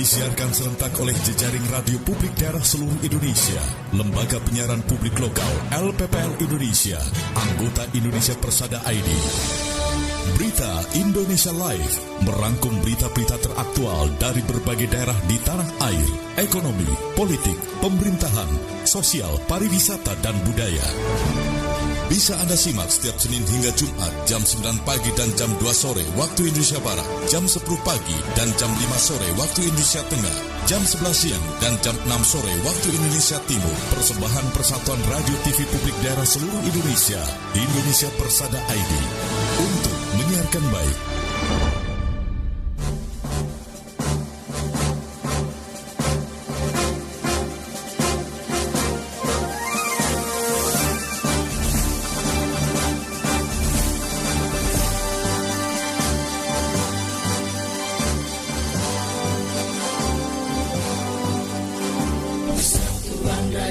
Disiarkan serentak oleh jejaring radio publik daerah seluruh Indonesia, Lembaga Penyiaran Publik Lokal LPPL Indonesia, anggota Indonesia Persada ID. Berita Indonesia Live merangkum berita-berita teraktual dari berbagai daerah di tanah air, ekonomi, politik, pemerintahan, sosial, pariwisata, dan budaya. Bisa Anda simak setiap Senin hingga Jumat jam 9 pagi dan jam 2 sore waktu Indonesia Barat, jam 10 pagi dan jam 5 sore waktu Indonesia Tengah, jam 11 siang dan jam 6 sore waktu Indonesia Timur. Persembahan Persatuan Radio TV Publik Daerah seluruh Indonesia, Indonesia Persada ID, untuk menyiarkan baik.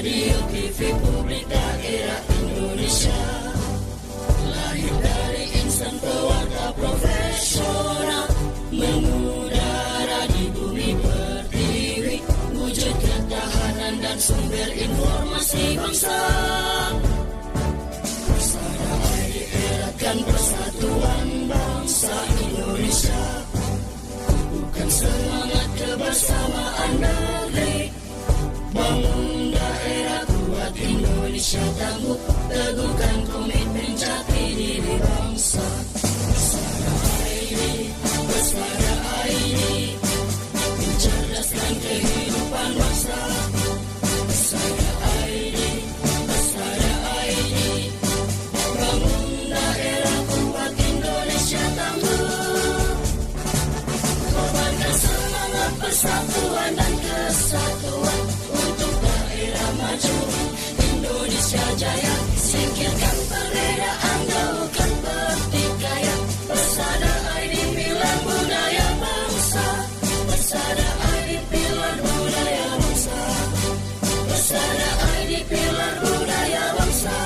Radio TV Publik Daerah Indonesia, lahir dari insan pewarta profesional, mengudara di bumi pertiwi, wujud ketahanan dan sumber informasi bangsa. Persada ID eratkan persatuan bangsa Indonesia, bukan semangat kebersamaan negeri, bangun daerah kuat Indonesia tangguh, teguhkan komitmen jati diri bangsa. Persada ID, mencerdaskan kehidupan bangsa. Persada ID, bangun daerah kuat Indonesia tangguh, korbankan semangat persatuan dan kesatuan untuk daerah maju Indonesia jaya, singkirkan perbedaan, jauhkan pertikaian. Persada ID pilar budaya bangsa, Persada ID pilar budaya bangsa, Persada ID pilar budaya bangsa.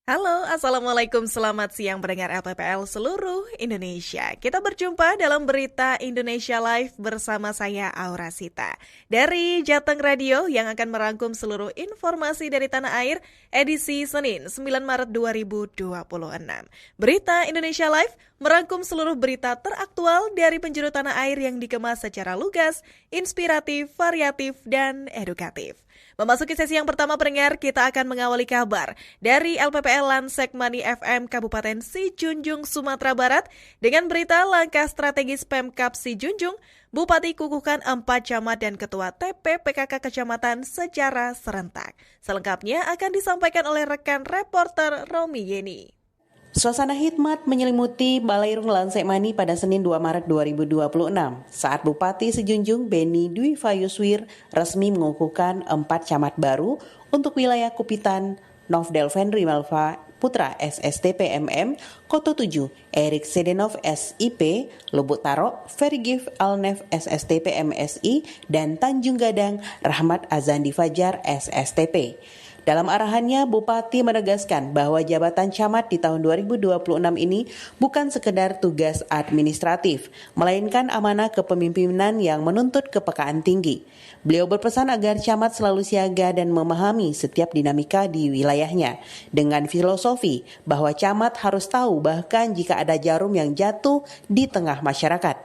Halo, Assalamualaikum, selamat siang pendengar LPPL seluruh Indonesia. Kita berjumpa dalam Berita Indonesia Live bersama saya Aura Sita dari Jateng Radio yang akan merangkum seluruh informasi dari tanah air edisi Senin 9 Maret 2026. Berita Indonesia Live merangkum seluruh berita teraktual dari penjuru tanah air yang dikemas secara lugas, inspiratif, variatif, dan edukatif. Memasuki sesi yang pertama pendengar, kita akan mengawali kabar dari LPPL Lansek Mani FM Kabupaten Sijunjung, Sumatera Barat dengan berita langkah strategis Pemkab Sijunjung, Bupati kukuhkan 4 camat dan Ketua TP PKK Kecamatan secara serentak. Selengkapnya akan disampaikan oleh rekan reporter Romi Yeni. Suasana hikmat menyelimuti Balairung Lansek Mani pada Senin 2 Maret 2026 saat Bupati Sijunjung Beni Dwi Fayuswir resmi mengukuhkan 4 camat baru untuk wilayah Kupitan, Novdel Fenri Malva Putra SSTP MM, Koto 7, Erik Sedenov SIP, Lubuk Taro, Fergif Alnef SSTP MSI, dan Tanjung Gadang Rahmat Azandi Fajar SSTP. Dalam arahannya, Bupati menegaskan bahwa jabatan camat di tahun 2026 ini bukan sekedar tugas administratif, melainkan amanah kepemimpinan yang menuntut kepekaan tinggi. Beliau berpesan agar camat selalu siaga dan memahami setiap dinamika di wilayahnya, dengan filosofi bahwa camat harus tahu bahkan jika ada jarum yang jatuh di tengah masyarakat.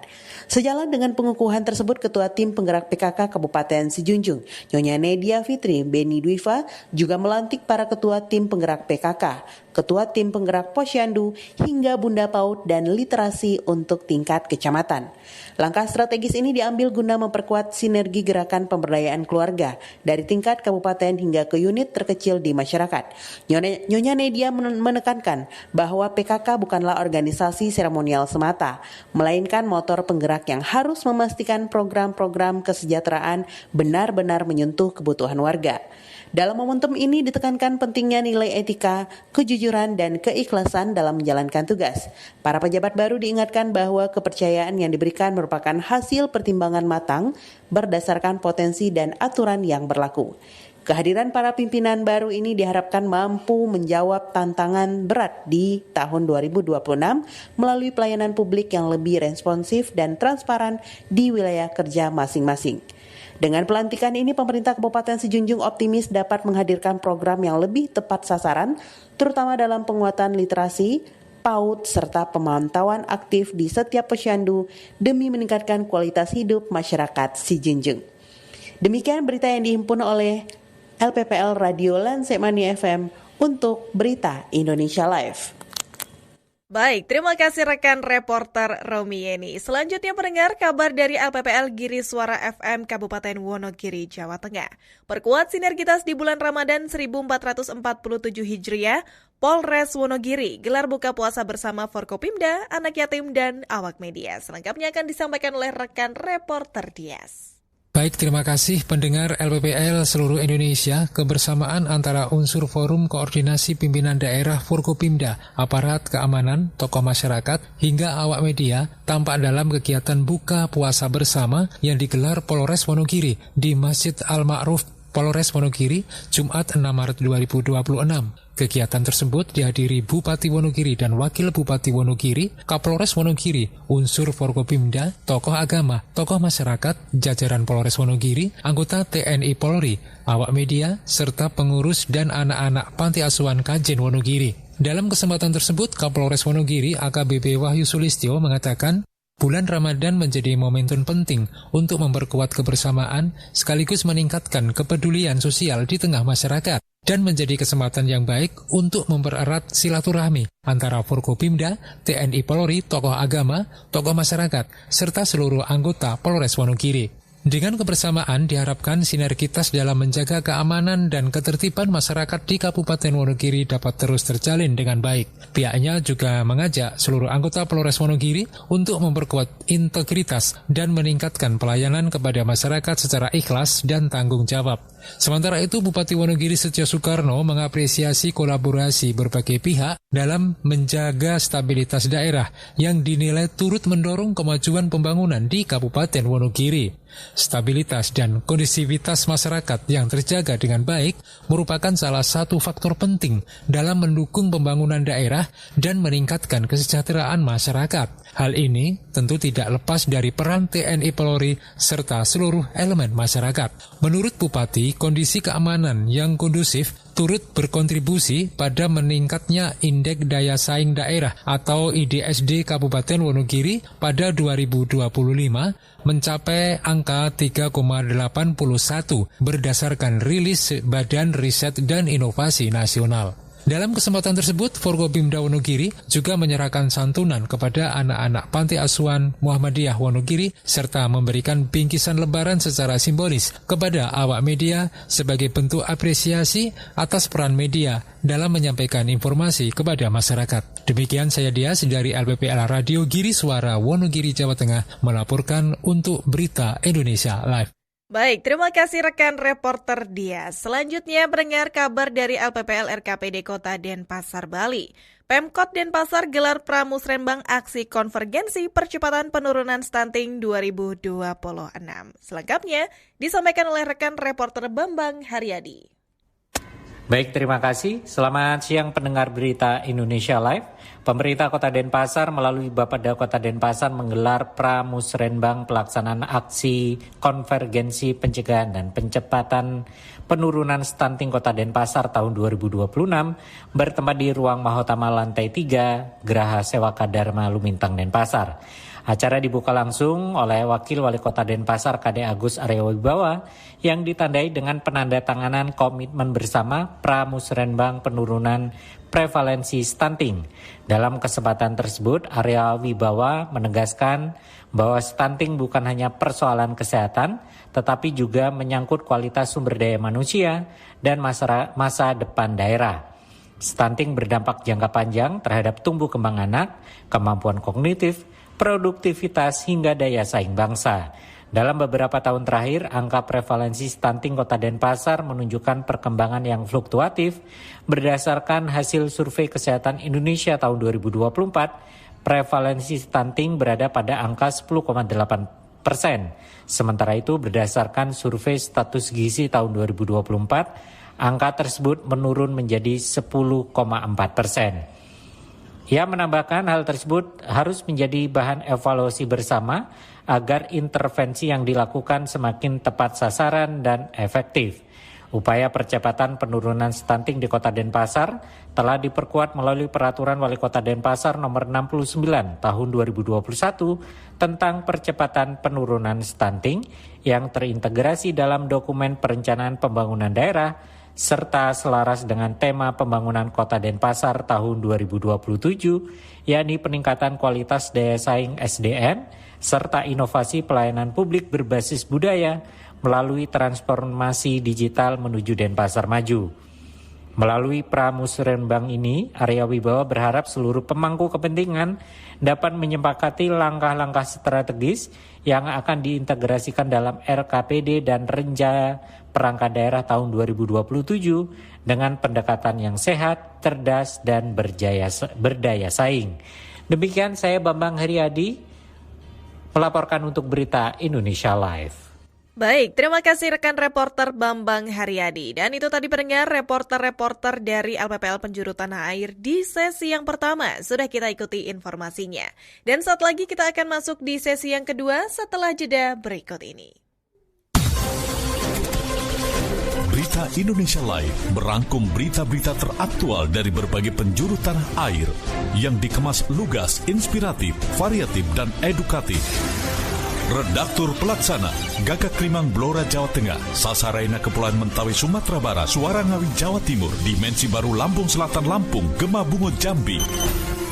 Sejalan dengan pengukuhan tersebut, Ketua Tim Penggerak PKK Kabupaten Sijunjung, Nyonya Nedia Fitri Beni Dwifa, juga melantik para Ketua Tim Penggerak PKK, Ketua Tim Penggerak Posyandu, hingga Bunda PAUD dan literasi untuk tingkat kecamatan. Langkah strategis ini diambil guna memperkuat sinergi gerakan pemberdayaan keluarga dari tingkat kabupaten hingga ke unit terkecil di masyarakat. Nyonya Nedia menekankan bahwa PKK bukanlah organisasi seremonial semata, melainkan motor penggerak yang harus memastikan program-program kesejahteraan benar-benar menyentuh kebutuhan warga. Dalam momentum ini ditekankan pentingnya nilai etika, kejujuran, dan keikhlasan dalam menjalankan tugas. Para pejabat baru diingatkan bahwa kepercayaan yang diberikan merupakan hasil pertimbangan matang berdasarkan potensi dan aturan yang berlaku. Kehadiran para pimpinan baru ini diharapkan mampu menjawab tantangan berat di tahun 2026 melalui pelayanan publik yang lebih responsif dan transparan di wilayah kerja masing-masing. Dengan pelantikan ini, pemerintah Kabupaten Sijunjung optimis dapat menghadirkan program yang lebih tepat sasaran, terutama dalam penguatan literasi, PAUD, serta pemantauan aktif di setiap posyandu demi meningkatkan kualitas hidup masyarakat Sijunjung. Demikian berita yang dihimpun oleh LPPL Radio Lansemani FM untuk Berita Indonesia Live. Baik, terima kasih rekan reporter Romi Yeni. Selanjutnya pendengar kabar dari LPPL Giri Suara FM Kabupaten Wonogiri, Jawa Tengah. Perkuat sinergitas di bulan Ramadan 1447 Hijriah, Polres Wonogiri gelar buka puasa bersama Forkopimda, anak yatim, dan awak media. Selengkapnya akan disampaikan oleh rekan reporter Dias. Baik, terima kasih pendengar LPPL seluruh Indonesia. Kebersamaan antara unsur Forum Koordinasi Pimpinan Daerah Forkopimda, aparat keamanan, tokoh masyarakat, hingga awak media tampak dalam kegiatan buka puasa bersama yang digelar Polres Wonogiri di Masjid Al-Ma'ruf Polres Wonogiri, Jumat 6 Maret 2026. Kegiatan tersebut dihadiri Bupati Wonogiri dan Wakil Bupati Wonogiri, Kapolres Wonogiri, unsur Forkopimda, tokoh agama, tokoh masyarakat, jajaran Polres Wonogiri, anggota TNI Polri, awak media, serta pengurus dan anak-anak Panti Asuhan Kajen Wonogiri. Dalam kesempatan tersebut, Kapolres Wonogiri AKBP Wahyu Sulistyo mengatakan, bulan Ramadan menjadi momentum penting untuk memperkuat kebersamaan sekaligus meningkatkan kepedulian sosial di tengah masyarakat dan menjadi kesempatan yang baik untuk mempererat silaturahmi antara Forkopimda, TNI Polri, tokoh agama, tokoh masyarakat, serta seluruh anggota Polres Wonogiri. Dengan kebersamaan diharapkan sinergitas dalam menjaga keamanan dan ketertiban masyarakat di Kabupaten Wonogiri dapat terus terjalin dengan baik. Pihaknya juga mengajak seluruh anggota Polres Wonogiri untuk memperkuat integritas dan meningkatkan pelayanan kepada masyarakat secara ikhlas dan tanggung jawab. Sementara itu, Bupati Wonogiri Setio Soekarno mengapresiasi kolaborasi berbagai pihak dalam menjaga stabilitas daerah yang dinilai turut mendorong kemajuan pembangunan di Kabupaten Wonogiri. Stabilitas dan kondisivitas masyarakat yang terjaga dengan baik merupakan salah satu faktor penting dalam mendukung pembangunan daerah dan meningkatkan kesejahteraan masyarakat. Hal ini tentu tidak lepas dari peran TNI Polri serta seluruh elemen masyarakat. Menurut Bupati, kondisi keamanan yang kondusif turut berkontribusi pada meningkatnya Indeks Daya Saing Daerah atau IDSD Kabupaten Wonogiri pada 2025 mencapai angka 3,81 berdasarkan rilis Badan Riset dan Inovasi Nasional. Dalam kesempatan tersebut, Forkopimda Wonogiri juga menyerahkan santunan kepada anak-anak Panti Asuhan Muhammadiyah Wonogiri serta memberikan bingkisan lebaran secara simbolis kepada awak media sebagai bentuk apresiasi atas peran media dalam menyampaikan informasi kepada masyarakat. Demikian saya Dias dari LPPL Radio Giri Suara Wonogiri, Jawa Tengah melaporkan untuk Berita Indonesia Live. Baik, terima kasih rekan reporter Dias. Selanjutnya mendengar kabar dari LPPL RKPD Kota Denpasar, Bali. Pemkot Denpasar gelar Pramusrenbang Aksi Konvergensi Percepatan Penurunan Stunting 2026. Selengkapnya disampaikan oleh rekan reporter Bambang Haryadi. Baik, terima kasih. Selamat siang pendengar Berita Indonesia Live. Pemerintah Kota Denpasar melalui Bapeda Kota Denpasar menggelar Pramusrenbang pelaksanaan aksi konvergensi pencegahan dan pencepatan penurunan stunting Kota Denpasar tahun 2026 bertempat di Ruang Mahotama Lantai 3, Geraha Sewaka Dharma Lumintang Denpasar. Acara dibuka langsung oleh Wakil Wali Kota Denpasar Kade Agus Aryo Wibawa yang ditandai dengan penandatanganan komitmen bersama Pramusrenbang penurunan prevalensi stunting. Dalam kesempatan tersebut, Aryo Wibawa menegaskan bahwa stunting bukan hanya persoalan kesehatan, tetapi juga menyangkut kualitas sumber daya manusia dan masa depan daerah. Stunting berdampak jangka panjang terhadap tumbuh kembang anak, kemampuan kognitif, produktivitas hingga daya saing bangsa. Dalam beberapa tahun terakhir, angka prevalensi stunting Kota Denpasar menunjukkan perkembangan yang fluktuatif. Berdasarkan hasil survei kesehatan Indonesia tahun 2024, prevalensi stunting berada pada angka 10,8 Sementara itu berdasarkan survei status gizi tahun 2024, angka tersebut menurun menjadi 10,4%. Ia menambahkan hal tersebut harus menjadi bahan evaluasi bersama agar intervensi yang dilakukan semakin tepat sasaran dan efektif. Upaya percepatan penurunan stunting di Kota Denpasar telah diperkuat melalui Peraturan Wali Kota Denpasar Nomor 69 Tahun 2021 tentang percepatan penurunan stunting yang terintegrasi dalam dokumen perencanaan pembangunan daerah serta selaras dengan tema pembangunan Kota Denpasar tahun 2027, yakni peningkatan kualitas daya saing SDM serta inovasi pelayanan publik berbasis budaya melalui transformasi digital menuju Denpasar maju. Melalui Pramusrenbang ini, Arya Wibowo berharap seluruh pemangku kepentingan dapat menyepakati langkah-langkah strategis yang akan diintegrasikan dalam RKPD dan Renjana Perangkat Daerah tahun 2027 dengan pendekatan yang sehat, cerdas, dan berdaya saing. Demikian saya Bambang Heriadi melaporkan untuk Berita Indonesia Live. Baik, terima kasih rekan reporter Bambang Haryadi. Dan itu tadi pendengar reporter-reporter dari LPPL Penjuru Tanah Air di sesi yang pertama. Sudah kita ikuti informasinya. Dan saat lagi kita akan masuk di sesi yang kedua setelah jeda berikut ini. Berita Indonesia Live merangkum berita-berita teraktual dari berbagai penjuru tanah air yang dikemas lugas, inspiratif, variatif, dan edukatif. Redaktur Pelaksana Gagak Limang Blora Jawa Tengah, Sasaraina Kepulauan Mentawai Sumatera Barat, Suara Ngawi Jawa Timur, Dimensi Baru Lampung Selatan Lampung, Gema Bungo Jambi.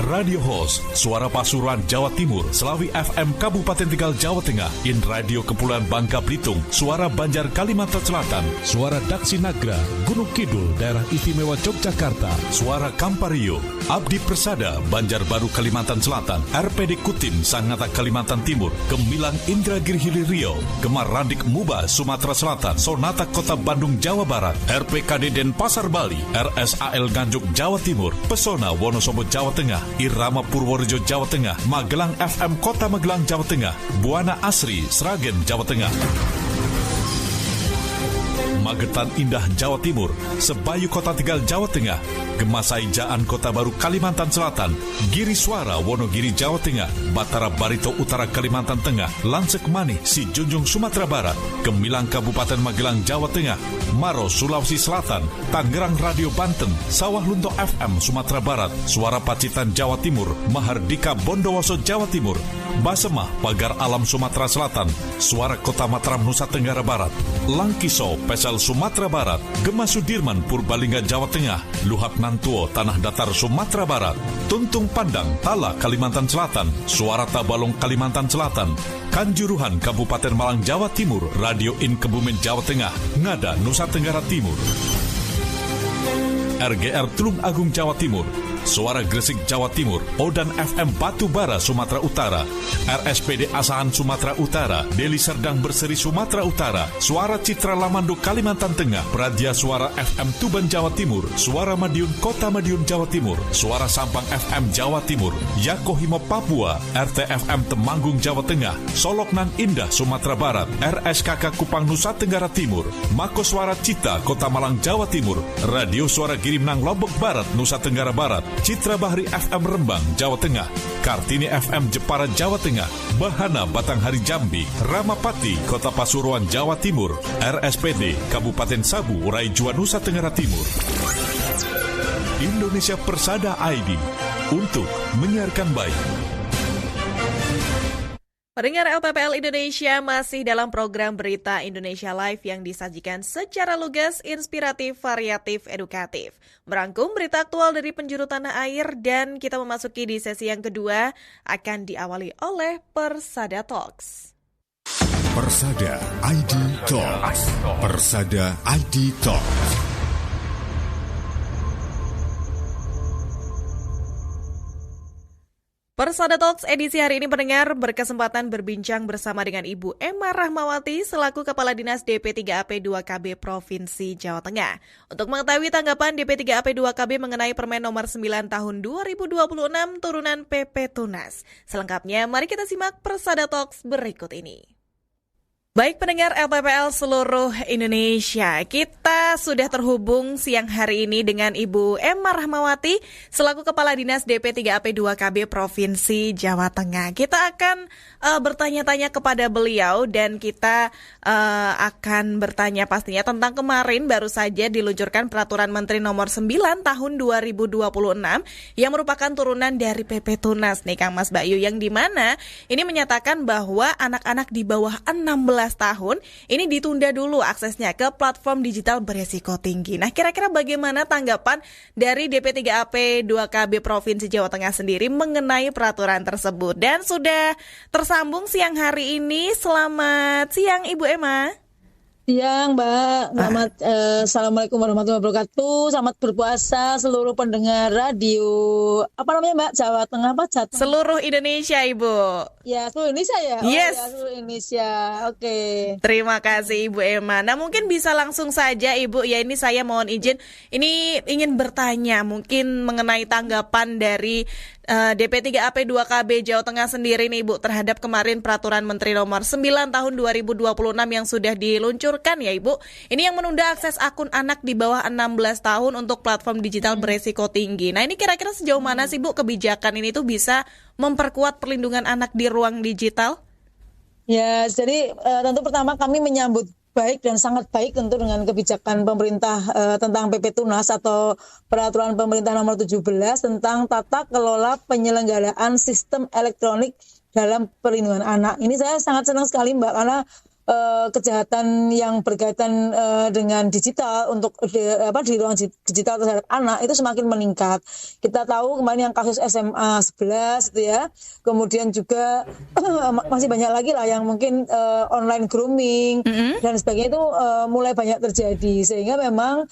Radio Host Suara Pasuruan Jawa Timur, Selawi FM Kabupaten Tegal Jawa Tengah, In Radio Kepulauan Bangka Belitung, Suara Banjar Kalimantan Selatan, Suara Daksi Nagra Gunung Kidul Daerah Istimewa Yogyakarta, Suara Kampario, Abdi Persada Banjarbaru Kalimantan Selatan, RPD Kutim Sangatta Kalimantan Timur, Gemilang Indragiri Hilir Riau, Gemar Randik Muba Sumatera Selatan, Sonata Kota Bandung Jawa Barat, RPKD Denpasar Bali, RSAL Nganjuk Jawa Timur, Pesona Wonosobo Jawa Tengah, Irama Purworejo Jawa Tengah, Magelang FM Kota Magelang Jawa Tengah, Buana Asri Sragen Jawa Tengah, Magetan Indah Jawa Timur, Sebayu Kota Tegal Jawa Tengah, Gemasai Jaan Kota Baru Kalimantan Selatan, Giri Suara Wonogiri Jawa Tengah, Batara Barito Utara Kalimantan Tengah, Lansek Manih Si Junjung Sumatera Barat, Gemilang Kabupaten Magelang Jawa Tengah, Maros Sulawesi Selatan, Tangerang Radio Banten, Sawah Lunto FM Sumatera Barat, Suara Pacitan Jawa Timur, Mahardika Bondowoso Jawa Timur, Basemah Pagar Alam Sumatera Selatan, Suara Kota Mataram Nusa Tenggara Barat, Langkiso Pesel Sumatera Barat, Gema Sudirman Purbalingga Jawa Tengah, Luhak Nantuo Tanah Datar Sumatera Barat, Tuntung Pandang Tala Kalimantan Selatan, Suara Tabalong Kalimantan Selatan, Kanjuruhan Kabupaten Malang Jawa Timur, Radio In Kebumen Jawa Tengah, Ngada Nusa Tenggara Timur, RGR Tulung Agung Jawa Timur, Suara Gresik Jawa Timur, Odan FM Batubara Sumatera Utara, RSPD Asahan Sumatera Utara, Deli Serdang Berseri Sumatera Utara, Suara Citra Lamando Kalimantan Tengah, Pradia Suara FM Tuban Jawa Timur, Suara Madiun Kota Madiun Jawa Timur, Suara Sampang FM Jawa Timur, Yakohimo Papua, RTFM Temanggung Jawa Tengah, Solok Nan Indah Sumatera Barat, RSKK Kupang Nusa Tenggara Timur, Mako Suara Cita Kota Malang Jawa Timur, Radio Suara Girimnang Lombok Barat Nusa Tenggara Barat, Citra Bahri FM Rembang, Jawa Tengah, Kartini FM Jepara, Jawa Tengah, Bahana Batanghari Jambi, Ramapati, Kota Pasuruan, Jawa Timur, RSPD Kabupaten Sabu, Raijua, Nusa Tenggara Timur. Indonesia Persada ID untuk menyiarkan baik. Pendengar LPPL Indonesia masih dalam program Berita Indonesia Live yang disajikan secara lugas, inspiratif, variatif, edukatif. Merangkum berita aktual dari penjuru tanah air dan kita memasuki di sesi yang kedua akan diawali oleh Persada Talks. Persada ID Talks. Persada ID Talks. Persada Talks edisi hari ini pendengar berkesempatan berbincang bersama dengan Ibu Emma Rahmawati selaku Kepala Dinas DP3AP 2KB Provinsi Jawa Tengah. Untuk mengetahui tanggapan DP3AP 2KB mengenai Permen Nomor 9 Tahun 2026 turunan PP Tunas. Selengkapnya mari kita simak Persada Talks berikut ini. Baik pendengar LPPL seluruh Indonesia, kita sudah terhubung siang hari ini dengan Ibu Emma Rahmawati selaku Kepala Dinas DP3AP 2KB Provinsi Jawa Tengah. Kita akan bertanya-tanya kepada beliau dan kita akan bertanya pastinya tentang kemarin baru saja diluncurkan Peraturan Menteri Nomor 9 Tahun 2026 yang merupakan turunan dari PP Tunas nih Kang Mas Bayu, yang dimana ini menyatakan bahwa anak-anak di bawah 16 tahun ini ditunda dulu aksesnya ke platform digital beresiko tinggi. Nah, kira-kira bagaimana tanggapan dari DP3AP 2KB Provinsi Jawa Tengah sendiri mengenai peraturan tersebut? Dan sudah tersambung siang hari ini. Selamat siang Ibu Emma. Siang Mbak, Assalamualaikum warahmatullahi wabarakatuh. Selamat berpuasa seluruh pendengar radio. Apa namanya Mbak? Jawa Tengah apa? Seluruh Indonesia Ibu. Ya, seluruh Indonesia ya? Yes. Ya, seluruh Indonesia. Oke. Terima kasih Ibu Emma. Nah, mungkin bisa langsung saja Ibu, ya ini saya mohon izin. Ini ingin bertanya mungkin mengenai tanggapan dari DP3AP 2KB Jawa Tengah sendiri nih Ibu terhadap kemarin Peraturan Menteri Nomor 9 Tahun 2026 yang sudah diluncurkan ya Ibu. Ini yang menunda akses akun anak di bawah 16 tahun untuk platform digital beresiko tinggi. Nah, ini kira-kira sejauh mana sih Bu kebijakan ini tuh bisa memperkuat perlindungan anak di ruang digital? Ya, jadi tentu pertama kami menyambut baik dan sangat baik tentu dengan kebijakan pemerintah tentang PP Tunas atau Peraturan Pemerintah Nomor 17 tentang tata kelola penyelenggaraan sistem elektronik dalam perlindungan anak. Ini saya sangat senang sekali Mbak, karena kejahatan yang berkaitan dengan digital untuk di ruang digital terhadap anak itu semakin meningkat. Kita tahu kemarin yang kasus SMA 11 itu ya, kemudian juga masih banyak lagi lah yang mungkin online grooming dan sebagainya itu mulai banyak terjadi, sehingga memang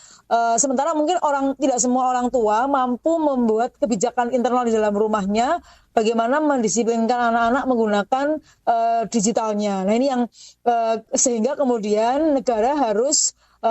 sementara mungkin tidak semua orang tua mampu membuat kebijakan internal di dalam rumahnya bagaimana mendisiplinkan anak-anak menggunakan digitalnya. Nah, ini yang sehingga kemudian negara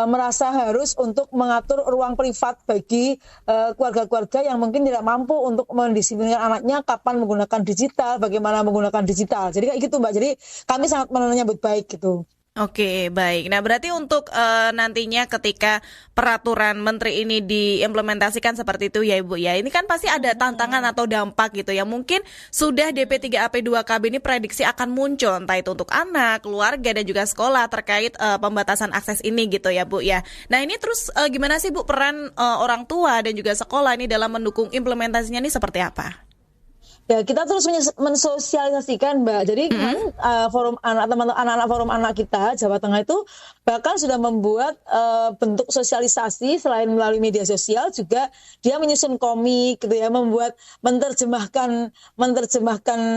merasa harus untuk mengatur ruang privat bagi keluarga-keluarga yang mungkin tidak mampu untuk mendisiplinkan anaknya kapan menggunakan digital, bagaimana menggunakan digital. Jadi kayak gitu Mbak. Jadi kami sangat menyambut baik gitu. Oke, baik. Nah, berarti untuk nantinya ketika peraturan menteri ini diimplementasikan seperti itu ya Ibu ya, ini kan pasti ada tantangan atau dampak gitu ya. Mungkin sudah DP3AP 2KB ini prediksi akan muncul, entah itu untuk anak, keluarga, dan juga sekolah terkait pembatasan akses ini gitu ya Bu ya. Nah, ini terus gimana sih Bu peran orang tua dan juga sekolah ini dalam mendukung implementasinya ini seperti apa? Ya, kita terus mensosialisasikan Mbak. Jadi kemarin forum anak-anak forum anak kita Jawa Tengah itu bahkan sudah membuat bentuk sosialisasi selain melalui media sosial, juga dia menyusun komik gitu ya, menerjemahkan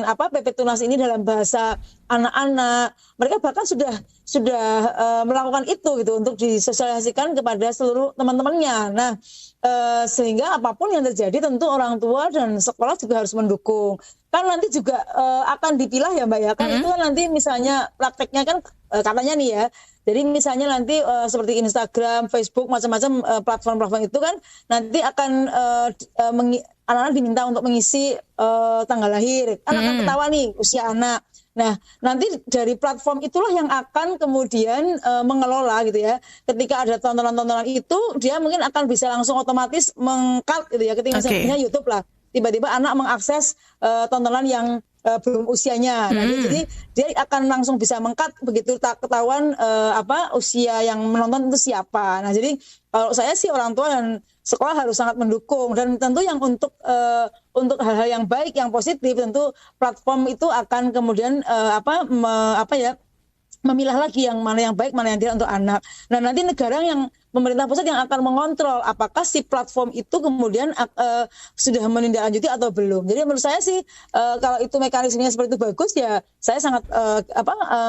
PP Tunas ini dalam bahasa anak-anak. Mereka bahkan sudah melakukan itu gitu untuk disosialisasikan kepada seluruh teman-temannya. Nah, sehingga apapun yang terjadi tentu orang tua dan sekolah juga harus mendukung. Kan nanti juga akan dipilah ya Mbak ya. Kan itu kan nanti misalnya prakteknya kan katanya nih ya. Jadi misalnya nanti seperti Instagram, Facebook, macam-macam platform-platform itu kan nanti akan anak-anak diminta untuk mengisi tanggal lahir. Anak kan ketahuan nih usia anak. Nah, nanti dari platform itulah yang akan kemudian mengelola gitu ya. Ketika ada tontonan-tontonan itu, dia mungkin akan bisa langsung otomatis meng-cut gitu ya. Ketika misalnya YouTube lah, tiba-tiba anak mengakses tontonan yang belum usianya. Nah, jadi dia akan langsung bisa meng-cut begitu ketahuan usia yang menonton itu siapa. Nah, jadi kalau saya sih orang tua dan sekolah harus sangat mendukung, dan tentu yang untuk hal-hal yang baik, yang positif, tentu platform itu akan kemudian memilah lagi yang mana yang baik, mana yang tidak untuk anak. Nah, nanti negara yang pemerintah pusat yang akan mengontrol apakah si platform itu kemudian sudah menindaklanjuti atau belum. Jadi menurut saya sih kalau itu mekanismenya seperti itu bagus ya, saya sangat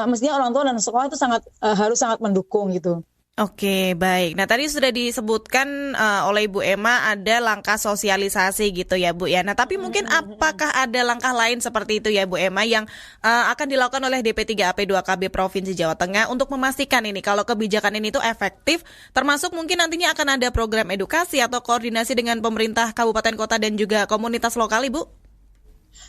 mestinya orang tua dan sekolah itu harus sangat mendukung gitu. Oke, baik. Nah, tadi sudah disebutkan oleh Ibu Emma ada langkah sosialisasi gitu ya, Bu ya. Nah, tapi mungkin apakah ada langkah lain seperti itu ya, Bu Emma, yang akan dilakukan oleh DP3AP 2KB Provinsi Jawa Tengah untuk memastikan ini kalau kebijakan ini tuh efektif, termasuk mungkin nantinya akan ada program edukasi atau koordinasi dengan pemerintah kabupaten kota dan juga komunitas lokal, Ibu?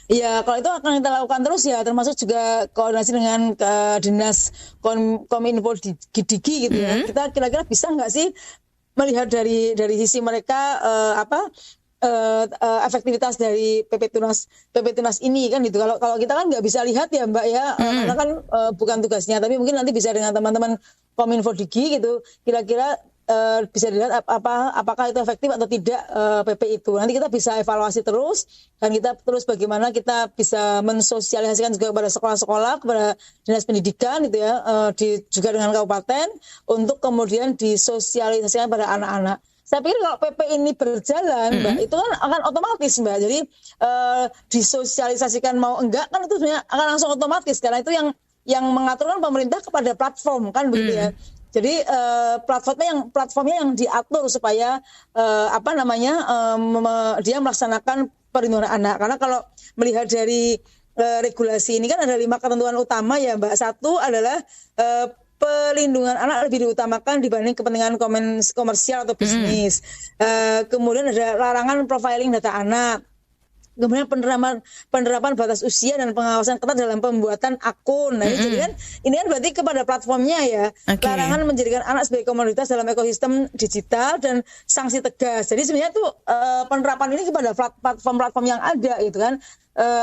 Ya, kalau itu akan kita lakukan terus ya, termasuk juga koordinasi dengan Dinas Kominfo Digi gitu ya. Kita kira-kira bisa nggak sih melihat dari sisi mereka efektivitas dari PP Tunas ini kan gitu. Kalau kita kan nggak bisa lihat ya Mbak ya, karena kan bukan tugasnya. Tapi mungkin nanti bisa dengan teman-teman Kominfo Digi gitu. Kira-kira bisa dilihat apakah itu efektif atau tidak PP itu. Nanti kita bisa evaluasi terus dan kita terus bagaimana kita bisa mensosialisasikan juga kepada sekolah-sekolah, kepada dinas pendidikan gitu ya, juga dengan kabupaten untuk kemudian disosialisasikan pada anak-anak. Saya pikir kalau PP ini berjalan, Mbak, itu kan akan otomatis, Mbak. Jadi disosialisasikan mau enggak kan itu sebenarnya akan langsung otomatis karena itu yang mengaturkan pemerintah kepada platform kan begitu ya. Jadi platformnya yang diatur supaya dia melaksanakan perlindungan anak. Karena kalau melihat dari regulasi ini kan ada 5 ketentuan utama ya Mbak. Satu adalah pelindungan anak lebih diutamakan dibanding kepentingan komersial atau bisnis. Kemudian ada larangan profiling data anak. Kemudian penerapan batas usia dan pengawasan ketat dalam pembuatan akun. Nah, jadi kan ini kan berarti kepada platformnya ya. Okay. Larangan menjadikan anak sebagai komoditas dalam ekosistem digital dan sanksi tegas. Jadi sebenarnya tuh penerapan ini kepada platform-platform yang ada gitu kan.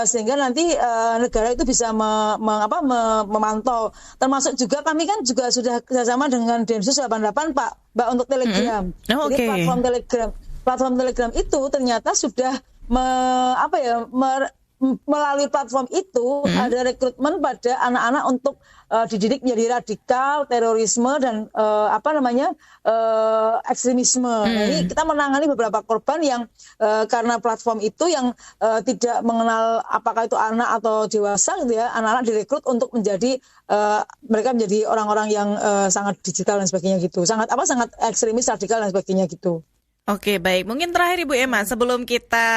Sehingga nanti negara itu bisa memantau. Termasuk juga kami kan juga sudah kerjasama dengan Densus 88 Mbak untuk Telegram. Jadi platform Telegram itu ternyata sudah melalui platform itu ada rekrutmen pada anak-anak untuk dididik menjadi radikal, terorisme dan ekstremisme. Nah, ini kita menangani beberapa korban yang karena platform itu yang tidak mengenal apakah itu anak atau dewasa gitu ya, anak-anak direkrut untuk menjadi mereka menjadi orang-orang yang sangat digital dan sebagainya gitu, sangat ekstremis, radikal dan sebagainya gitu. Oke, baik. Mungkin terakhir Ibu Emma, sebelum kita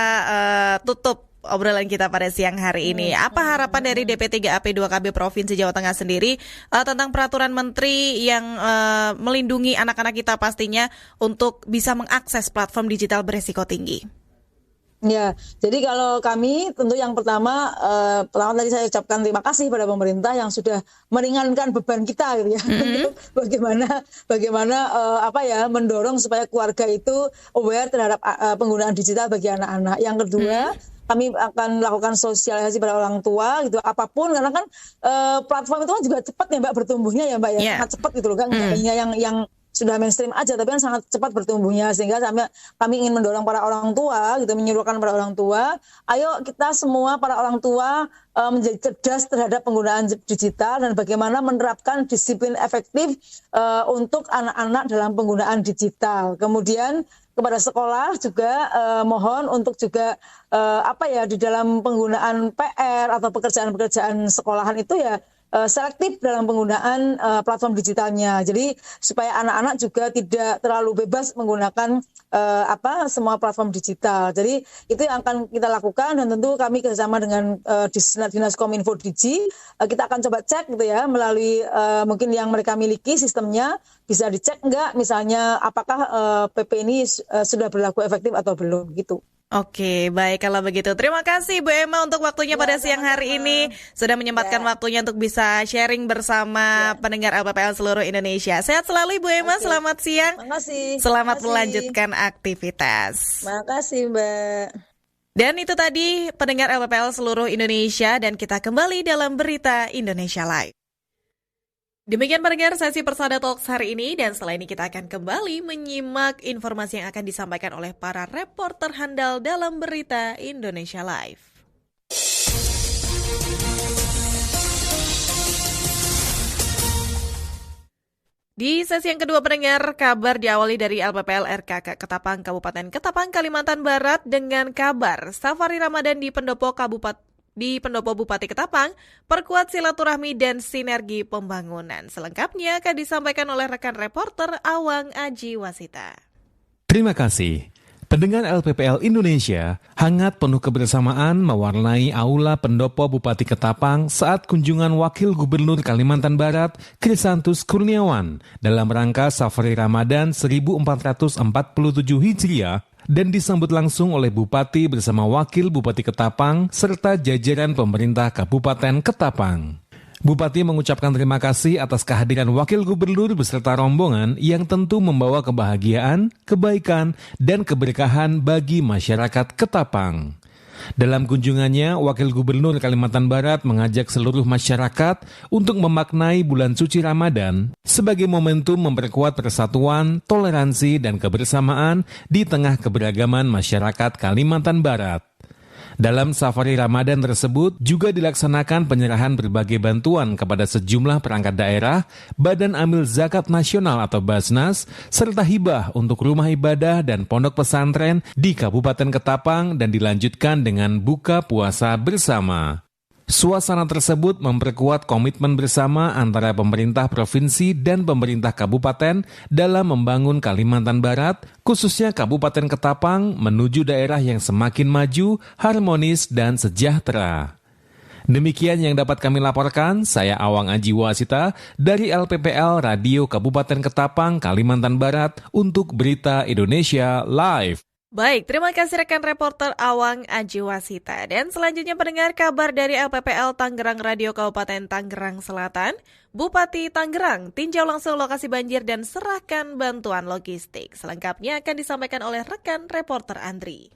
tutup obrolan kita pada siang hari ini, apa harapan dari DP3AP 2KB Provinsi Jawa Tengah sendiri tentang peraturan menteri yang melindungi anak-anak kita pastinya untuk bisa mengakses platform digital beresiko tinggi? Ya, jadi kalau kami tentu yang pertama tadi saya ucapkan terima kasih pada pemerintah yang sudah meringankan beban kita gitu ya. Bagaimana mendorong supaya keluarga itu aware terhadap penggunaan digital bagi anak-anak. Yang kedua, kami akan melakukan sosialisasi pada orang tua gitu apapun karena kan platform itu kan juga cepat ya Mbak bertumbuhnya ya Mbak ya, sangat cepat gitu loh kan, yang sudah mainstream aja tapi kan sangat cepat bertumbuhnya, sehingga kami ingin mendorong para orang tua gitu, menyuruhkan para orang tua, ayo kita semua para orang tua menjadi cerdas terhadap penggunaan digital dan bagaimana menerapkan disiplin efektif untuk anak-anak dalam penggunaan digital. Kemudian kepada sekolah juga mohon untuk juga di dalam penggunaan PR atau pekerjaan-pekerjaan sekolahan itu ya selektif dalam penggunaan platform digitalnya. Jadi supaya anak-anak juga tidak terlalu bebas menggunakan semua platform digital. Jadi itu yang akan kita lakukan dan tentu kami kerjasama dengan Dinas Kominfo Digi. Kita akan coba cek gitu ya melalui mungkin yang mereka miliki sistemnya, bisa dicek enggak misalnya apakah PP ini sudah berlaku efektif atau belum gitu. Oke, baik kalau begitu. Terima kasih Bu Emma untuk waktunya pada siang hari ini. Sudah menyempatkan waktunya untuk bisa sharing bersama pendengar LPPL seluruh Indonesia. Sehat selalu Ibu Emma, selamat siang. Terima kasih. Selamat melanjutkan aktivitas. Terima kasih Mbak. Dan itu tadi pendengar LPPL seluruh Indonesia dan kita kembali dalam Berita Indonesia Live. Demikian pendengar sesi Persada Talks hari ini dan setelah ini kita akan kembali menyimak informasi yang akan disampaikan oleh para reporter handal dalam Berita Indonesia Live. Di sesi yang kedua pendengar, kabar diawali dari LPPL RKK Ketapang Kabupaten Ketapang Kalimantan Barat dengan kabar Safari Ramadan di Pendopo Bupati Ketapang, perkuat silaturahmi dan sinergi pembangunan. Selengkapnya akan disampaikan oleh rekan reporter Awang Aji Wasita. Terima kasih. Pendengar LPPL Indonesia, hangat penuh kebersamaan mewarnai Aula Pendopo Bupati Ketapang saat kunjungan Wakil Gubernur Kalimantan Barat, Krisantus Kurniawan, dalam rangka Safari Ramadan 1447 Hijriah, dan disambut langsung oleh Bupati bersama Wakil Bupati Ketapang serta jajaran pemerintah Kabupaten Ketapang. Bupati mengucapkan terima kasih atas kehadiran Wakil Gubernur beserta rombongan yang tentu membawa kebahagiaan, kebaikan, dan keberkahan bagi masyarakat Ketapang. Dalam kunjungannya, Wakil Gubernur Kalimantan Barat mengajak seluruh masyarakat untuk memaknai bulan suci Ramadan sebagai momentum memperkuat persatuan, toleransi, dan kebersamaan di tengah keberagaman masyarakat Kalimantan Barat. Dalam safari Ramadan tersebut juga dilaksanakan penyerahan berbagai bantuan kepada sejumlah perangkat daerah, Badan Amil Zakat Nasional atau Basnas, serta hibah untuk rumah ibadah dan pondok pesantren di Kabupaten Ketapang dan dilanjutkan dengan buka puasa bersama. Suasana tersebut memperkuat komitmen bersama antara pemerintah provinsi dan pemerintah kabupaten dalam membangun Kalimantan Barat, khususnya Kabupaten Ketapang, menuju daerah yang semakin maju, harmonis, dan sejahtera. Demikian yang dapat kami laporkan, saya Awang Aji Wasita dari LPPL Radio Kabupaten Ketapang, Kalimantan Barat untuk Berita Indonesia Live. Baik, terima kasih rekan reporter Awang Aji Wasita. Dan selanjutnya pendengar kabar dari LPPL Tangerang Radio Kabupaten Tangerang Selatan. Bupati Tangerang tinjau langsung lokasi banjir dan serahkan bantuan logistik. Selengkapnya akan disampaikan oleh rekan reporter Andri.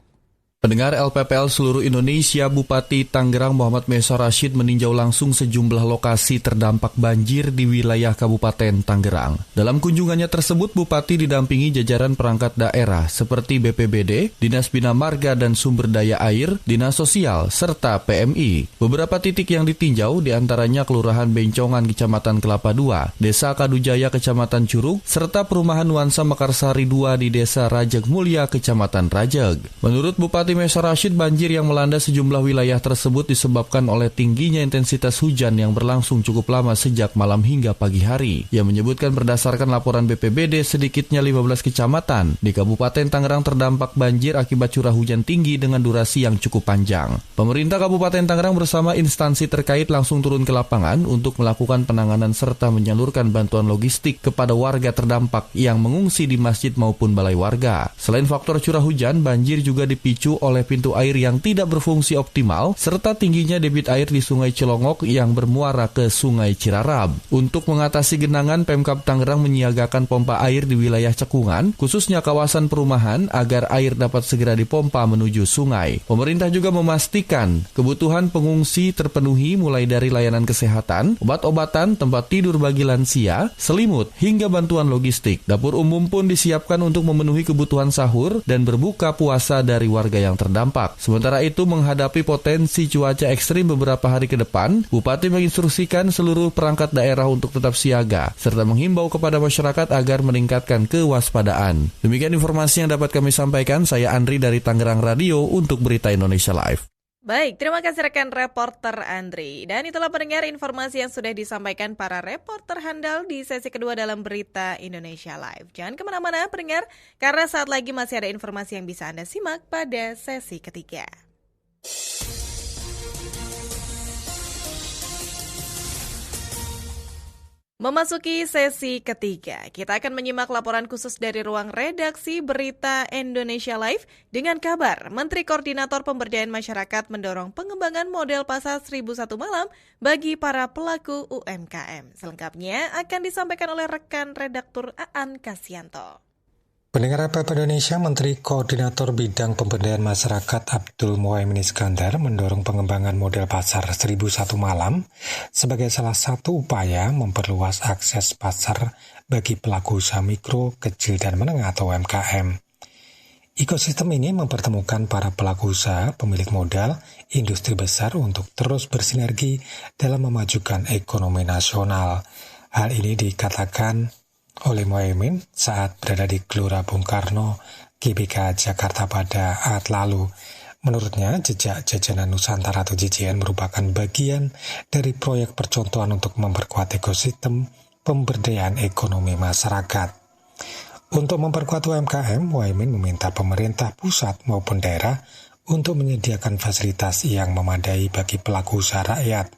Pendengar LPPL seluruh Indonesia, Bupati Tangerang Muhammad Mesa Rashid meninjau langsung sejumlah lokasi terdampak banjir di wilayah Kabupaten Tangerang. Dalam kunjungannya tersebut, Bupati didampingi jajaran perangkat daerah seperti BPBD, Dinas Bina Marga dan Sumber Daya Air, Dinas Sosial, serta PMI. Beberapa titik yang ditinjau diantaranya Kelurahan Bencongan Kecamatan Kelapa II, Desa Kadujaya Kecamatan Curug, serta Perumahan Nuansa Mekarsari II di Desa Rajeg Mulia Kecamatan Rajeg. Menurut Bupati Mesa Rashid, banjir yang melanda sejumlah wilayah tersebut disebabkan oleh tingginya intensitas hujan yang berlangsung cukup lama sejak malam hingga pagi hari. Ia menyebutkan berdasarkan laporan BPBD, sedikitnya 15 kecamatan di Kabupaten Tangerang terdampak banjir akibat curah hujan tinggi dengan durasi yang cukup panjang. Pemerintah Kabupaten Tangerang bersama instansi terkait langsung turun ke lapangan untuk melakukan penanganan serta menyalurkan bantuan logistik kepada warga terdampak yang mengungsi di masjid maupun balai warga. Selain faktor curah hujan, banjir juga dipicu oleh pintu air yang tidak berfungsi optimal, serta tingginya debit air di Sungai Cilongok yang bermuara ke Sungai Cirarab. Untuk mengatasi genangan, Pemkab Tangerang menyiagakan pompa air di wilayah cekungan, khususnya kawasan perumahan, agar air dapat segera dipompa menuju sungai. Pemerintah juga memastikan kebutuhan pengungsi terpenuhi mulai dari layanan kesehatan, obat-obatan, tempat tidur bagi lansia, selimut, hingga bantuan logistik. Dapur umum pun disiapkan untuk memenuhi kebutuhan sahur dan berbuka puasa dari warga yang terdampak. Sementara itu, menghadapi potensi cuaca ekstrim beberapa hari ke depan, Bupati menginstruksikan seluruh perangkat daerah untuk tetap siaga, serta menghimbau kepada masyarakat agar meningkatkan kewaspadaan. Demikian informasi yang dapat kami sampaikan. Saya Andri dari Tangerang Radio untuk Berita Indonesia Live. Baik, terima kasih rekan reporter Andri. Dan itulah pendengar informasi yang sudah disampaikan para reporter handal di sesi kedua dalam Berita Indonesia Live. Jangan kemana-mana pendengar, karena saat lagi masih ada informasi yang bisa Anda simak pada sesi ketiga. Memasuki sesi ketiga, kita akan menyimak laporan khusus dari ruang redaksi Berita Indonesia Live dengan kabar Menteri Koordinator Pemberdayaan Masyarakat mendorong pengembangan model pasar 1001 malam bagi para pelaku UMKM. Selengkapnya akan disampaikan oleh rekan redaktur Aan Kasianto. Pendengar LPP Indonesia, Menteri Koordinator Bidang Pemberdayaan Masyarakat Abdul Muhaimin Iskandar mendorong pengembangan model pasar 1001 malam sebagai salah satu upaya memperluas akses pasar bagi pelaku usaha mikro, kecil, dan menengah atau UMKM. Ekosistem ini mempertemukan para pelaku usaha, pemilik modal, industri besar untuk terus bersinergi dalam memajukan ekonomi nasional. Hal ini dikatakan oleh Muhaimin saat berada di Gelora Bung Karno, GBK Jakarta pada Ahad lalu. Menurutnya, jejak jajanan Nusantara atau JJN merupakan bagian dari proyek percontohan untuk memperkuat ekosistem pemberdayaan ekonomi masyarakat. Untuk memperkuat UMKM, Muhaimin meminta pemerintah pusat maupun daerah untuk menyediakan fasilitas yang memadai bagi pelaku usaha rakyat.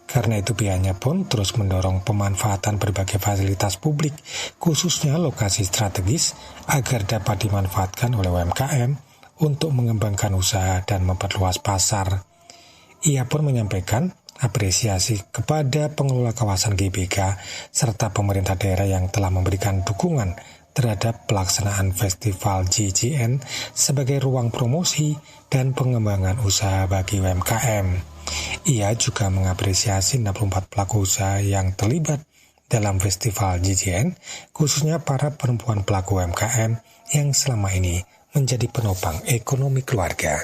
Karena itu pihaknya pun terus mendorong pemanfaatan berbagai fasilitas publik, khususnya lokasi strategis, agar dapat dimanfaatkan oleh UMKM untuk mengembangkan usaha dan memperluas pasar. Ia pun menyampaikan apresiasi kepada pengelola kawasan GBK serta pemerintah daerah yang telah memberikan dukungan terhadap pelaksanaan festival GJN sebagai ruang promosi dan pengembangan usaha bagi UMKM. Ia juga mengapresiasi 64 pelaku usaha yang terlibat dalam festival GJN, khususnya para perempuan pelaku UMKM yang selama ini menjadi penopang ekonomi keluarga.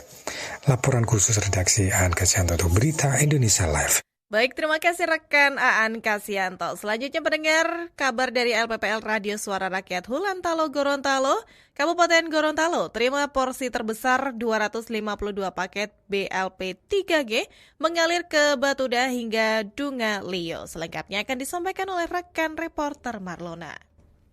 Laporan khusus redaksi Aan Kasianto untuk Berita Indonesia Live. Baik, terima kasih rekan Aan Kasianto. Selanjutnya pendengar kabar dari LPPL Radio Suara Rakyat Hulantalo Gorontalo. Kabupaten Gorontalo terima porsi terbesar 252 paket BLP 3G mengalir ke Batuda hingga Dungalio. Selengkapnya akan disampaikan oleh rekan reporter Marlona.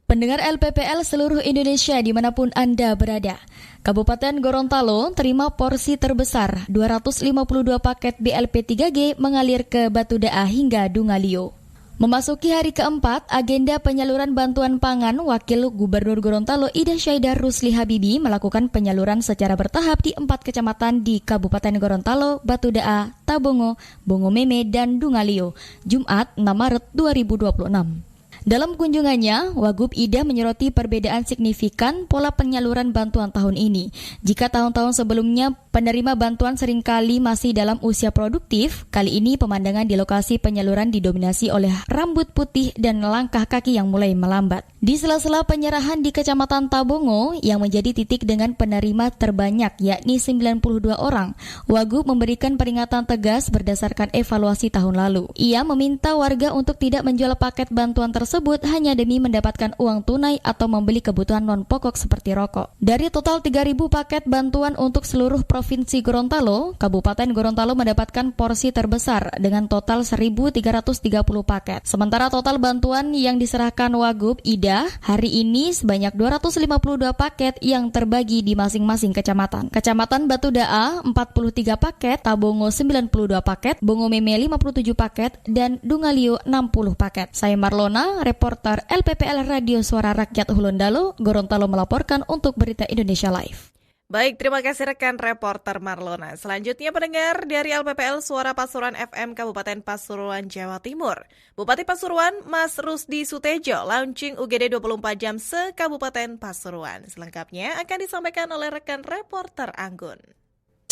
Pendengar LPPL seluruh Indonesia dimanapun Anda berada, Kabupaten Gorontalo terima porsi terbesar 252 paket BLP 3G mengalir ke Batuda hingga Dungalio. Memasuki hari keempat, agenda penyaluran bantuan pangan, Wakil Gubernur Gorontalo Ida Syaida Rusli Habibi melakukan penyaluran secara bertahap di 4 kecamatan di Kabupaten Gorontalo, Batuda, Tabongo, Bongomeme, dan Dungalio, Jumat 6 Maret 2026. Dalam kunjungannya, Wagub Ida menyoroti perbedaan signifikan pola penyaluran bantuan tahun ini. Jika tahun-tahun sebelumnya penerima bantuan seringkali masih dalam usia produktif, kali ini pemandangan di lokasi penyaluran didominasi oleh rambut putih dan langkah kaki yang mulai melambat. Di sela-sela penyerahan di Kecamatan Tabongo yang menjadi titik dengan penerima terbanyak yakni 92 orang, Wagub memberikan peringatan tegas berdasarkan evaluasi tahun lalu. Ia meminta warga untuk tidak menjual paket bantuan tersebut hanya demi mendapatkan uang tunai atau membeli kebutuhan non-pokok seperti rokok. Dari total 3.000 paket bantuan untuk seluruh Provinsi Gorontalo, Kabupaten Gorontalo mendapatkan porsi terbesar dengan total 1.330 paket. Sementara total bantuan yang diserahkan Wagub Ida hari ini sebanyak 252 paket yang terbagi di masing-masing kecamatan. Kecamatan Batuda 43 paket, Tabongo 92 paket, Bongomeme 57 paket, dan Dungalio 60 paket. Saya Marlona, reporter LPPL Radio Suara Rakyat Hulundalo, Gorontalo melaporkan untuk Berita Indonesia Live. Baik, terima kasih rekan reporter Marlona. Selanjutnya pendengar dari LPPL Suara Pasuruan FM Kabupaten Pasuruan, Jawa Timur. Bupati Pasuruan, Mas Rusdi Sutejo, launching UGD 24 jam se-Kabupaten Pasuruan. Selengkapnya akan disampaikan oleh rekan reporter Anggun.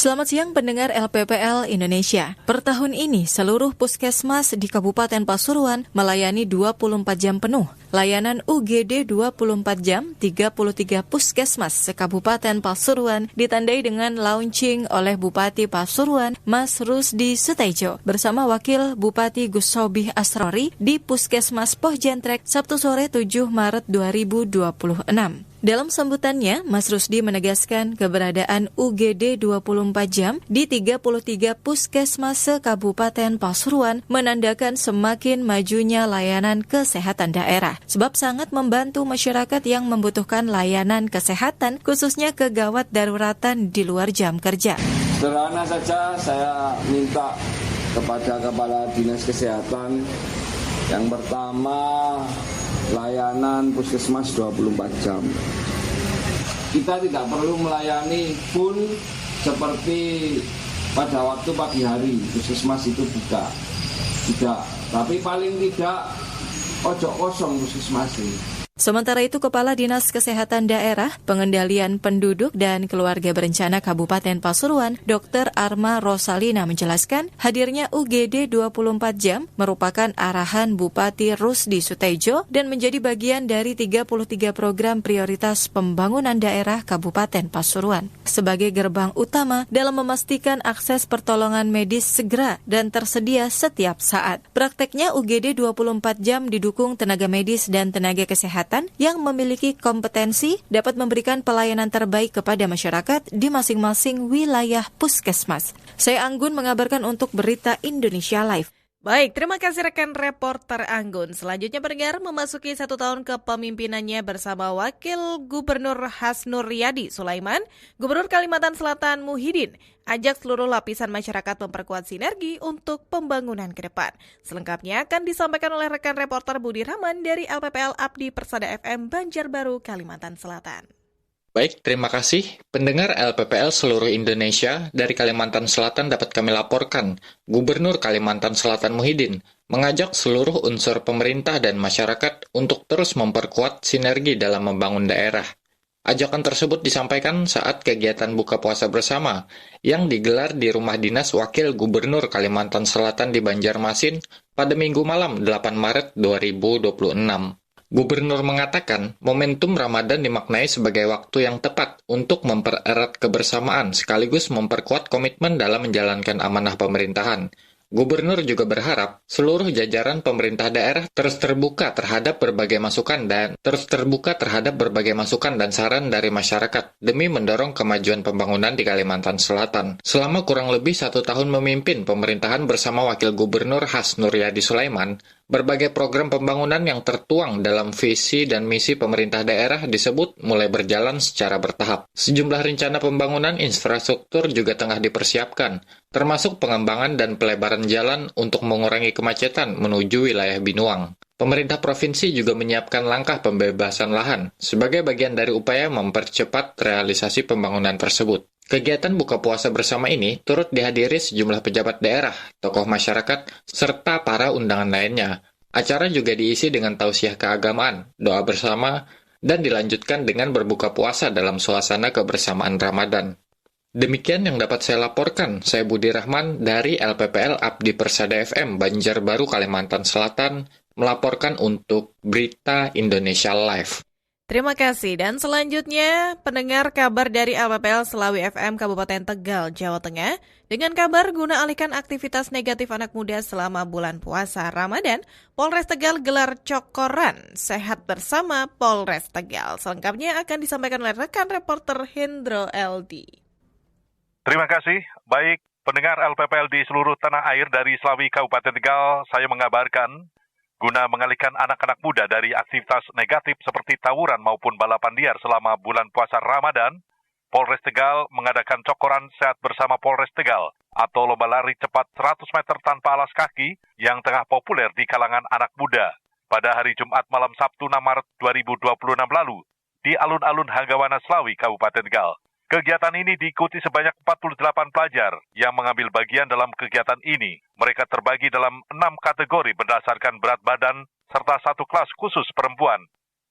Selamat siang pendengar LPPL Indonesia. Per tahun ini seluruh puskesmas di Kabupaten Pasuruan melayani 24 jam penuh. Layanan UGD 24 jam 33 puskesmas se-Kabupaten Pasuruan ditandai dengan launching oleh Bupati Pasuruan Mas Rusdi Sutejo bersama Wakil Bupati Gus Sobih Asrori di Puskesmas Pohjentrek Sabtu sore 7 Maret 2026. Dalam sambutannya, Mas Rusdi menegaskan keberadaan UGD 24 jam di 33 puskesmas se-Kabupaten Pasuruan menandakan semakin majunya layanan kesehatan daerah, sebab sangat membantu masyarakat yang membutuhkan layanan kesehatan, khususnya kegawat daruratan di luar jam kerja. Sederhana saja saya minta kepada Kepala Dinas Kesehatan yang pertama, layanan puskesmas 24 jam. Kita tidak perlu melayani pun seperti pada waktu pagi hari puskesmas itu buka. Tidak, tapi paling tidak ojo kosong puskesmas ini. Sementara itu, Kepala Dinas Kesehatan Daerah, Pengendalian Penduduk dan Keluarga Berencana Kabupaten Pasuruan, Dr. Arma Rosalina menjelaskan, hadirnya UGD 24 jam merupakan arahan Bupati Rusdi Sutejo dan menjadi bagian dari 33 program prioritas pembangunan daerah Kabupaten Pasuruan. Sebagai gerbang utama dalam memastikan akses pertolongan medis segera dan tersedia setiap saat. Prakteknya UGD 24 jam didukung tenaga medis dan tenaga kesehatan yang memiliki kompetensi dapat memberikan pelayanan terbaik kepada masyarakat di masing-masing wilayah puskesmas. Saya Anggun mengabarkan untuk Berita Indonesia Live. Baik, terima kasih rekan reporter Anggun. Selanjutnya pendengar memasuki 1 tahun kepemimpinannya bersama Wakil Gubernur Hasnur Riyadi Sulaiman, Gubernur Kalimantan Selatan Muhyiddin, ajak seluruh lapisan masyarakat memperkuat sinergi untuk pembangunan ke depan. Selengkapnya akan disampaikan oleh rekan reporter Budi Rahman dari LPPL Abdi Persada FM Banjarbaru, Kalimantan Selatan. Baik, terima kasih. Pendengar LPPL seluruh Indonesia, dari Kalimantan Selatan dapat kami laporkan, Gubernur Kalimantan Selatan Muhyiddin mengajak seluruh unsur pemerintah dan masyarakat untuk terus memperkuat sinergi dalam membangun daerah. Ajakan tersebut disampaikan saat kegiatan buka puasa bersama yang digelar di Rumah Dinas Wakil Gubernur Kalimantan Selatan di Banjarmasin pada Minggu malam 8 Maret 2026. Gubernur mengatakan momentum Ramadan dimaknai sebagai waktu yang tepat untuk mempererat kebersamaan sekaligus memperkuat komitmen dalam menjalankan amanah pemerintahan. Gubernur juga berharap seluruh jajaran pemerintah daerah terus terbuka terhadap berbagai masukan dan saran dari masyarakat demi mendorong kemajuan pembangunan di Kalimantan Selatan. Selama kurang lebih 1 tahun memimpin pemerintahan bersama Wakil Gubernur Hasnur Riyadi Sulaiman, berbagai program pembangunan yang tertuang dalam visi dan misi pemerintah daerah disebut mulai berjalan secara bertahap. Sejumlah rencana pembangunan infrastruktur juga tengah dipersiapkan, termasuk pengembangan dan pelebaran jalan untuk mengurangi kemacetan menuju wilayah Binuang. Pemerintah provinsi juga menyiapkan langkah pembebasan lahan sebagai bagian dari upaya mempercepat realisasi pembangunan tersebut. Kegiatan buka puasa bersama ini turut dihadiri sejumlah pejabat daerah, tokoh masyarakat, serta para undangan lainnya. Acara juga diisi dengan tausiah keagamaan, doa bersama, dan dilanjutkan dengan berbuka puasa dalam suasana kebersamaan Ramadan. Demikian yang dapat saya laporkan. Saya Budi Rahman dari LPPL Abdi Persada FM Banjarbaru, Kalimantan Selatan, melaporkan untuk Berita Indonesia Live. Terima kasih. Dan selanjutnya, pendengar kabar dari LPPL Selawi FM Kabupaten Tegal, Jawa Tengah. Dengan kabar guna alihkan aktivitas negatif anak muda selama bulan puasa Ramadan, Polres Tegal gelar cokoran sehat bersama Polres Tegal. Selengkapnya akan disampaikan oleh rekan reporter Hendro LD. Terima kasih. Baik, pendengar LPPL di seluruh tanah air dari Selawi Kabupaten Tegal, saya mengabarkan guna mengalihkan anak-anak muda dari aktivitas negatif seperti tawuran maupun balapan liar selama bulan puasa Ramadan, Polres Tegal mengadakan cokoran sehat bersama Polres Tegal atau lomba lari cepat 100 meter tanpa alas kaki yang tengah populer di kalangan anak muda pada hari Jumat malam Sabtu 6 Maret 2026 lalu di alun-alun Hagawana Selawi, Kabupaten Tegal. Kegiatan ini diikuti sebanyak 48 pelajar yang mengambil bagian dalam kegiatan ini. Mereka terbagi dalam 6 kategori berdasarkan berat badan serta 1 kelas khusus perempuan.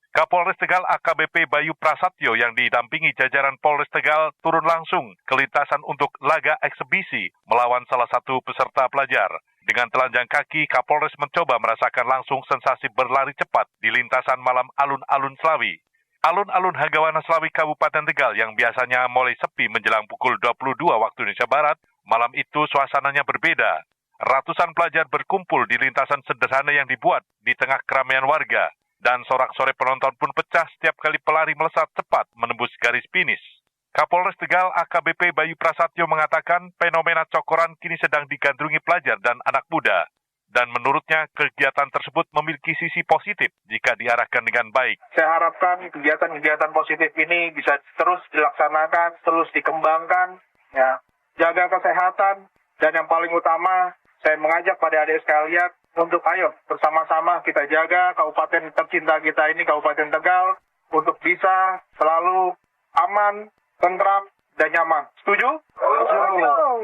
Kapolres Tegal AKBP Bayu Prasatyo yang didampingi jajaran Polres Tegal turun langsung ke lintasan untuk laga eksebisi melawan salah satu peserta pelajar. Dengan telanjang kaki, Kapolres mencoba merasakan langsung sensasi berlari cepat di lintasan malam alun-alun Selawi. Alun-alun Hagawana Selawi Kabupaten Tegal yang biasanya mulai sepi menjelang pukul 22 waktu Indonesia Barat, malam itu suasananya berbeda. Ratusan pelajar berkumpul di lintasan sederhana yang dibuat di tengah keramaian warga, dan sorak-sorai penonton pun pecah setiap kali pelari melesat cepat menembus garis finish. Kapolres Tegal AKBP Bayu Prasatyo mengatakan fenomena cokoran kini sedang digandrungi pelajar dan anak muda. Dan menurutnya kegiatan tersebut memiliki sisi positif jika diarahkan dengan baik. Saya harapkan kegiatan-kegiatan positif ini bisa terus dilaksanakan, terus dikembangkan, ya. Jaga kesehatan, dan yang paling utama saya mengajak pada adik sekalian untuk ayo bersama-sama kita jaga kabupaten tercinta kita ini, Kabupaten Tegal, untuk bisa selalu aman, tentram, dan nyaman. Setuju? Setuju.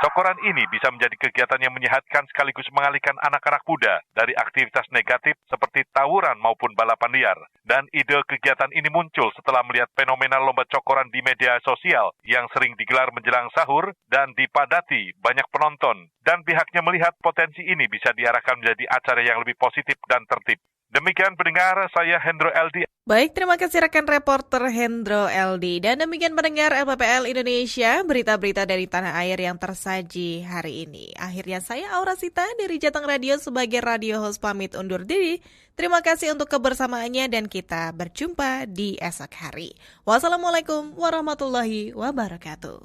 Cokoran ini bisa menjadi kegiatan yang menyehatkan sekaligus mengalihkan anak-anak muda dari aktivitas negatif seperti tawuran maupun balapan liar. Dan ide kegiatan ini muncul setelah melihat fenomena lomba cokoran di media sosial yang sering digelar menjelang sahur dan dipadati banyak penonton. Dan pihaknya melihat potensi ini bisa diarahkan menjadi acara yang lebih positif dan tertib. Demikian pendengar, saya Hendro LD. Baik, terima kasih rekan reporter Hendro LD. Dan demikian pendengar LPPL Indonesia, berita-berita dari tanah air yang tersaji hari ini. Akhirnya saya Aura Sita dari Jateng Radio sebagai radio host pamit undur diri. Terima kasih untuk kebersamaannya dan kita berjumpa di esok hari. Wassalamualaikum warahmatullahi wabarakatuh.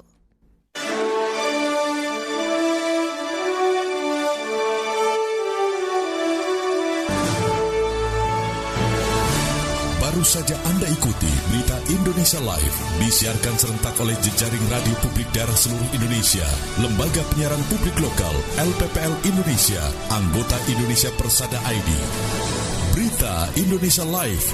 Baru saja Anda ikuti berita Indonesia Live, disiarkan serentak oleh jejaring radio publik daerah seluruh Indonesia, lembaga penyiaran publik lokal, LPPL Indonesia, anggota Indonesia Persada ID. Berita Indonesia Live,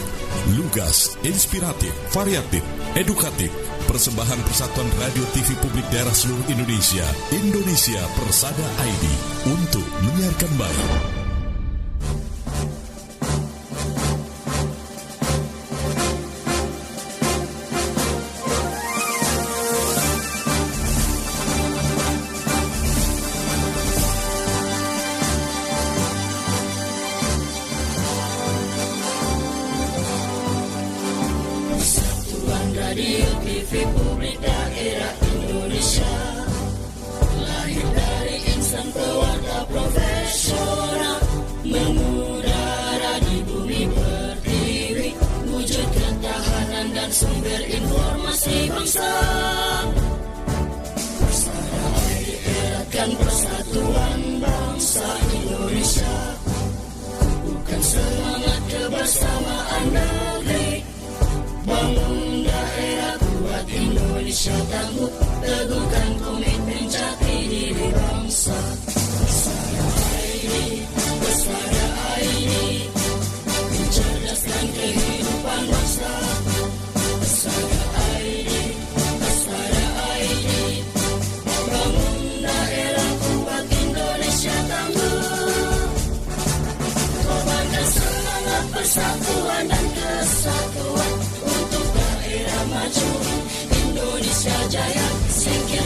lugas, inspiratif, variatif, edukatif, persembahan Persatuan Radio TV Publik Daerah seluruh Indonesia, Indonesia Persada ID, untuk menyiarkan baik. Radio TV Publik Daerah Indonesia, lahir dari insan keluarga profesional, mengudara di bumi pertiwi, wujud ketahanan dan sumber informasi bangsa. Persada ID eratkan persatuan bangsa Indonesia, bukan semangat kebersamaan negeri, bangun daerah kuat Indonesia tangguh, teguhkan komitmen jati diri bangsa. Persada ID, mencerdaskan kehidupan bangsa. Persada ID, bangun daerah kuat Indonesia tangguh, kobarkan semangat persatuan dan kesatuan. Maju Indonesia jaya, singkir